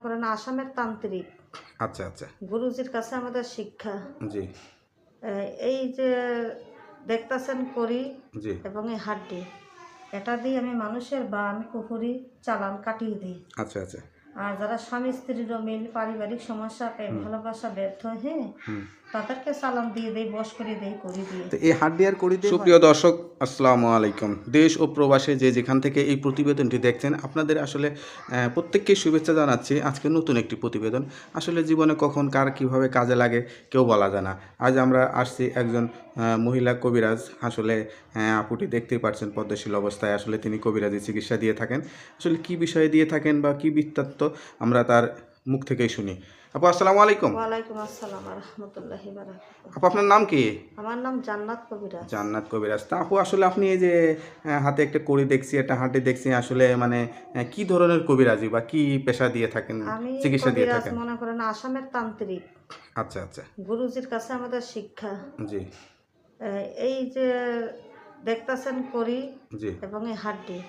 করেন আসামের তান্ত্রিক। আচ্ছা আচ্ছা। গুরুজির কাছে আমাদের শিক্ষা। জি এই যে দেখতাছেন করি জি। এবং এই হাড্ডি, এটা দিয়ে আমি মানুষের বান কুফুরি চালান কাটিয়ে দিই। আচ্ছা আচ্ছা। আর যারা স্বামী স্ত্রীর মিল, পারিবারিক সমস্যা, প্রেম ভালোবাসা ব্যর্থ হয়ে তাদেরকে চালান দিয়ে দেই, বশ করে দেই, করে দিয়ে। তো এই হাড্ডি আর কড়ি দিয়ে সুপ্রিয় দর্শক, আসসালামু আলাইকুম। দেশ ও প্রবাসে যে যেখান থেকে এই প্রতিবেদনটি দেখছেন, আপনাদের আসলে প্রত্যেককে শুভেচ্ছা জানাচ্ছি। আজকে নতুন একটি প্রতিবেদন। আসলে জীবনে কখন কার কিভাবে কাজে লাগে কেউ বলা যায় না। আজ আমরা আসছি একজন মহিলা কবিরাজ। আসলে আপুটি দেখতেই পাচ্ছেন পদ্মশীল অবস্থায়। আসলে তিনি কবিরাজি চিকিৎসা দিয়ে থাকেন। আসলে কি বিষয়ে দিয়ে থাকেন বা কি বৃত্তান্ত আমরা তার মুখ থেকেই শুনি। আপু আসসালামু আলাইকুম। ওয়ালাইকুম আসসালাম রহমতুল্লাহি বারাকাতুহু। আপু আপনার নাম কি? আমার নাম জান্নাত কবিরাজ। জান্নাত কবিরাজ। তা আপু আসলে আপনি এই যে হাতে একটা কড়ি দেখছি, একটা হাঁটি দেখছি, আসলে মানে কি ধরনের কবিরাজি বা কি পেশা দিয়ে থাকেন, আমি চিকিৎসা দিয়ে কবিরাজ থাকেন? মনে করেন আসামের তান্ত্রিক। আচ্ছা আচ্ছা। গুরুজির কাছে আমাদের শিক্ষা। জি এই যে দেখতাছেন করি জি। এবং এই হাড্ডি,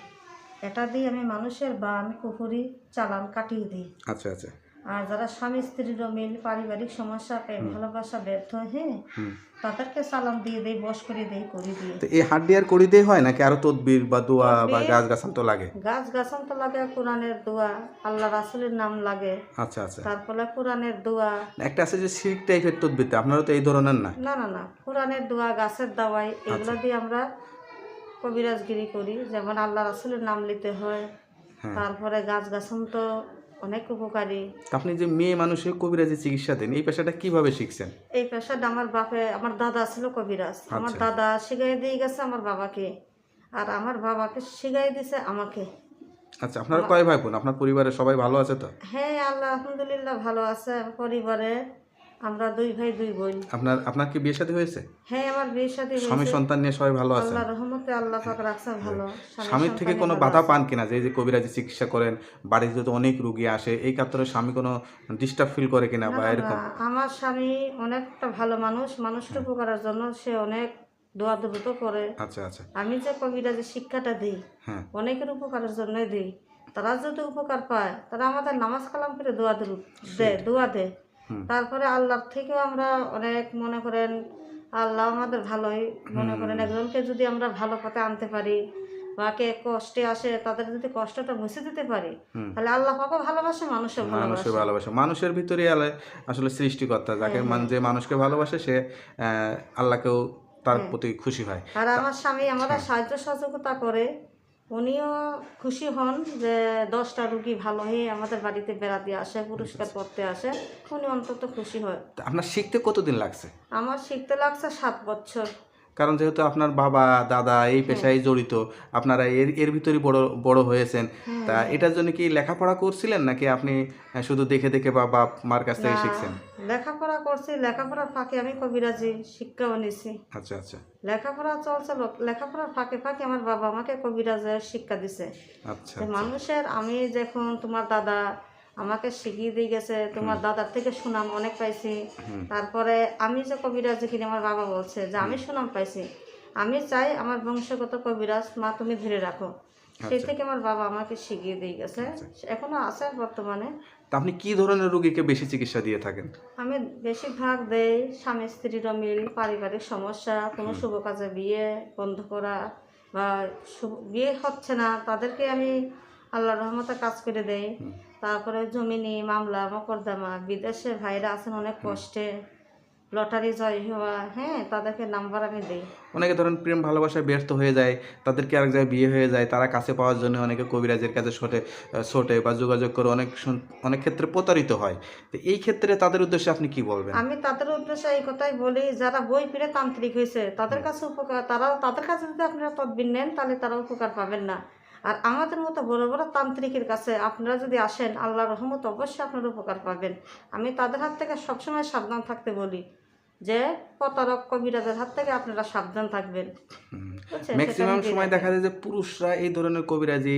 এটা দিয়ে আমি মানুষের বান কুফুরি চালান কাটিয়ে দিই। আচ্ছা আচ্ছা। আর যারা স্বামী স্ত্রীর মিল, পারিবারিক সমস্যা, প্রেম ভালোবাসা ব্যর্থ হয়ে তাদেরকে চালান দিয়ে দেই, বশ করে দেই, করে দিয়ে। তো এই হাড্ডি আর কড়ি দিয়ে হয় নাকি আরো তদবির বা দোয়া বা গাছ গাছাল তো লাগে? গাছ গাছান তো লাগে, কোরআনের দোয়া, আল্লাহ রাসূলের নাম লাগে, আচ্ছা আচ্ছা। তারপরে কোরআনের দোয়া। একটা আছে যে শিরক টাইপের তদবিরতে, আপনারা তো এই ধরনের না? না না না, কোরআনের দোয়া, গাছের দাওয়াই, এগুলো দিয়ে আমরা কবিরাজগিরি করি। যেমন আল্লাহ রাসূলের নাম নিতে হয়, হ্যাঁ। তারপরে গাছ গাছান তো অনেক উপকারী। তা আপনি যে মেয়ে মানুষের কবিরাজি চিকিৎসা দেন, এই পেশাটা কিভাবে শিখছেন? এই পেশাটা আমার দাদা ছিল কবিরাজ। আমার আচ্ছা দাদা শিখাই দিয়ে গেছে আমার বাবাকে, আর আমার বাবাকে শিখাই দিছে আমাকে। আচ্ছা। আপনারা কয় ভাই বোন? আপনার পরিবারের সবাই ভালো আছে তো? হ্যাঁ, আল্লাহ আলহামদুলিল্লাহ ভালো আছে। পরিবারে আমরা 2 ভাই 2 বোন। আপনার আপনার কি বিয়ে শাদী হয়েছে? হ্যাঁ, আমার বিয়ে শাদী স্বামী হয়েছে। সন্তান নিয়ে সবাই ভালো আছেন? আল্লাহর রহমতে আল্লাহ পাক রাখছে ভালো। স্বামীর থেকে কোনো বাধা পান কিনা, যে এই যে কবিরাজি চিকিৎসা করেন, বাড়িতে তো অনেক রুগী আসে, এই ক্ষেত্রে স্বামী কোনো ডিস্টার্ব ফিল করে কিনা না বা না না, এরকম? আমার স্বামী অনেকটা ভালো মানুষ। মানুষকে উপকারের জন্য সে অনেক দোয়া দরুদ করে। আচ্ছা আচ্ছা। আমি যে কবিরাজের শিক্ষাটা দিই, হ্যাঁ অনেকের উপকারের জন্যই দিই। তারা যদি উপকার পায়, তারা আমাদের নামাজ কালাম করে দোয়া দরুদ দেয়, দোয়া দেয়। তারপরে আল্লাহর থেকেও আমরা অনেক মনে করেন, আল্লাহ আমাদের ভালোই মনে করেন, একজনকে যদি আমরা ভালো পথে আনতে পারি বা কে কষ্টে আসে তাদের যদি কষ্টটা মুছে দিতে পারি, তাহলে আল্লাহ পাকও ভালোবাসে, মানুষও মানুষের ভালোবাসে। ভালোবাসা, মানুষের ভিতরে আসলে সৃষ্টিকর্তা, যাকে যে মানুষকে ভালোবাসে সে আল্লাহকেও তার প্রতি খুশি হয়। আর আমার স্বামী আমাদের সাহায্য সহযোগিতা করে। উনিও খুশি হন যে 10টা রুগী ভালো হয়ে আমাদের বাড়িতে বেড়াতে আসে, পুরস্কার করতে আসে। উনি অন্তত খুশি হয়। তা আপনার শিখতে কতদিন লাগছে? আমার শিখতে লাগছে 7 বছর। কারণ যেহেতু আপনার বাবা দাদা এই পেশায় জড়িত, আপনারা এর এর ভিতরেই বড় বড় হয়েছেন। তা এটার জন্য কি লেখাপড়া করছিলেন নাকি আপনি শুধু দেখে দেখে বা বাপ মার কাছ থেকে শিখছেন? লেখাপড়া করছি, লেখাপড়ার ফাঁকে আমি কবিরাজি শিক্ষাও নিছি। আচ্ছা আচ্ছা লেখাপড়া চলছে, লেখাপড়ার ফাঁকে ফাঁকে আমার বাবা আমাকে কবিরাজের শিক্ষা দিছে। আচ্ছা যে মানুষের, আমি যখন তোমার দাদা আমাকে শিখিয়ে দিয়ে গেছে, তোমার দাদার থেকে সুনাম অনেক পাইছি। তারপরে আমি যে কবিরাজ কিনে আমার বাবা বলছে যে আমি সুনাম পাইছি, আমি চাই আমার বংশগত কবিরাজ মা তুমি ধরে রাখো। সেই থেকে আমার বাবা আমাকে শিখিয়ে দিয়ে গেছে, এখনো আছে বর্তমানে। তা আপনি কি ধরনের রোগীকে বেশি চিকিৎসা দিয়ে থাকেন? আমি বেশিরভাগ দেই স্বামী স্ত্রীর মিল, পারিবারিক সমস্যা, কোনো শুভ কাজে বিয়ে বন্ধ করা বা বিয়ে হচ্ছে না তাদেরকে আমি আল্লাহর রহমতে কাজ করে দেই। তারপরে জমিনি মামলা মকদ্দমা, বিদেশে ভাইরা আছেন অনেক কষ্টে, লটারি জয় হওয়া, হ্যাঁ তাদেরকে নাম্বার আমি দিই। অনেকে ধরেন প্রেম ভালোবাসায় ব্যর্থ হয়ে যায়, তাদেরকে আরেক জায়গায় বিয়ে হয়ে যায়, তারা কাছে পাওয়ার জন্য অনেকে কবিরাজের কাছে ছোটে বা যোগাযোগ করে অনেক ক্ষেত্রে প্রতারিত হয়। তো এই ক্ষেত্রে তাদের উদ্দেশ্যে আপনি কি বলবেন? আমি তাদের উদ্দেশ্যে এই কথাই বলি, যারা বই পড়ে তান্ত্রিক হয়েছে তাদের কাছে উপকার, তাদের কাছে যদি আপনারা তদবির নেন তাহলে তারা উপকার পাবেন না। আর আমাদের মতো বড় বড় তান্ত্রিকের কাছে আপনারা যদি আসেন, আল্লাহর রহমত অবশ্যই আপনারা উপকার পাবেন। আমি তাদের হাত থেকে সবসময় সাবধান থাকতে বলি যে প্রতারক কবিরাজের হাত থেকে আপনারা সাবধান থাকবেন। ম্যাক্সিমাম সময় দেখা যায় যে পুরুষরা এই ধরনের কবিরাজি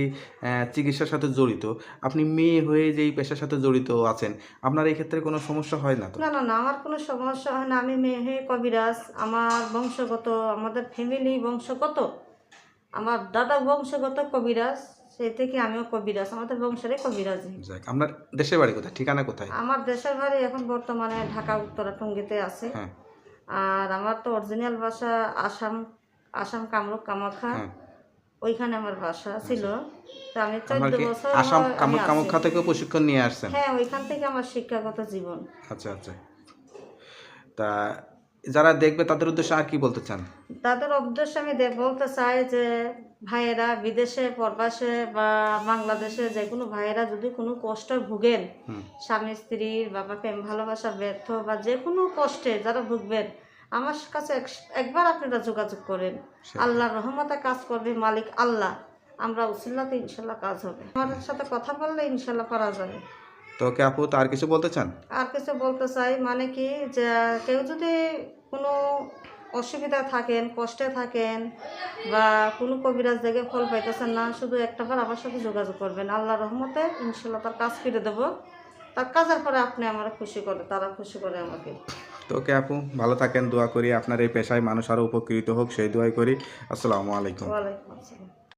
চিকিৎসার সাথে জড়িত। আপনি মেয়ে হয়ে যে এই পেশার সাথে জড়িত আছেন, আপনার এই ক্ষেত্রে কোনো সমস্যা হয় না তো? না না না, আমার কোনো সমস্যা হয় না। আমি মেয়ে হয়ে কবিরাজ, আমার বংশগত, আমাদের ফ্যামিলি বংশগত, আমার দাদা বংশগত কবিরাজ, সেই থেকে আমিও কবিরাজ, আমাদের বংশেরই কবিরাজি। যাক, আপনার দেশের বাড়ি কোথায়, ঠিকানা কোথায়? আমার দেশের বাড়ি এখন বর্তমানে ঢাকা উত্তরা টঙ্গীতে আছে। হ্যাঁ আর আমার তো অরিজিনাল বাসা আসাম, কামরূপ কামাখ্যা, হ্যাঁ। ওইখানে আমার বাসা ছিল। তো আমি আপনার 14 কি বছর আসাম আমি আছি। কামাখ্যা থেকে প্রশিক্ষণ নিয়ে আসছেন? হ্যাঁ, ওইখান থেকে আমার শিক্ষাগত জীবন। আচ্ছা আচ্ছা। তা যারা দেখবে তাদের উদ্দেশ্যে আর কি বলতে চান? তাদের উদ্দেশ্যে আমি বলতে চাই যে ভাইয়েরা বিদেশে প্রবাসে বা বাংলাদেশে যে কোনো ভাইয়েরা যদি কোনো কষ্টে ভুগেন, স্বামী স্ত্রীর বা প্রেম ভালোবাসা ব্যর্থ বা যে কোনো কষ্টে যারা ভুগবেন, আমার কাছে একবার আপনারা যোগাযোগ করেন। আল্লাহর রহমতে কাজ করবে মালিক আল্লাহ। আমরা উসিল্লাতে ইনশাল্লাহ কাজ হবে। আমাদের সাথে কথা বললে ইনশাল্লাহ পারা যাবে। তো ওকে আপু, তো আর কিছু বলতে চান? আর কিছু বলতে চাই মানে কি, যে কেউ যদি কোনো অসুবিধা থাকেন, কষ্টে থাকেন বা কোনো কবিরাজ দেখে ফল পাইতেছেন না, শুধু একটাবার আমার সাথে যোগাযোগ করবেন। আল্লাহ রহমতে ইনশাল্লাহ তার কাজ ফিরে দেবো। তার কাজের পরে আপনি আমার খুশি করে, তারা খুশি করে আমাকে। তো ওকে আপু, ভালো থাকেন, দোয়া করি আপনার এই পেশায় মানুষ আরও উপকৃত হোক, সেই দোয়াই করি। আসসালামু আলাইকুম। ওয়ালাইকুম আসসালাম।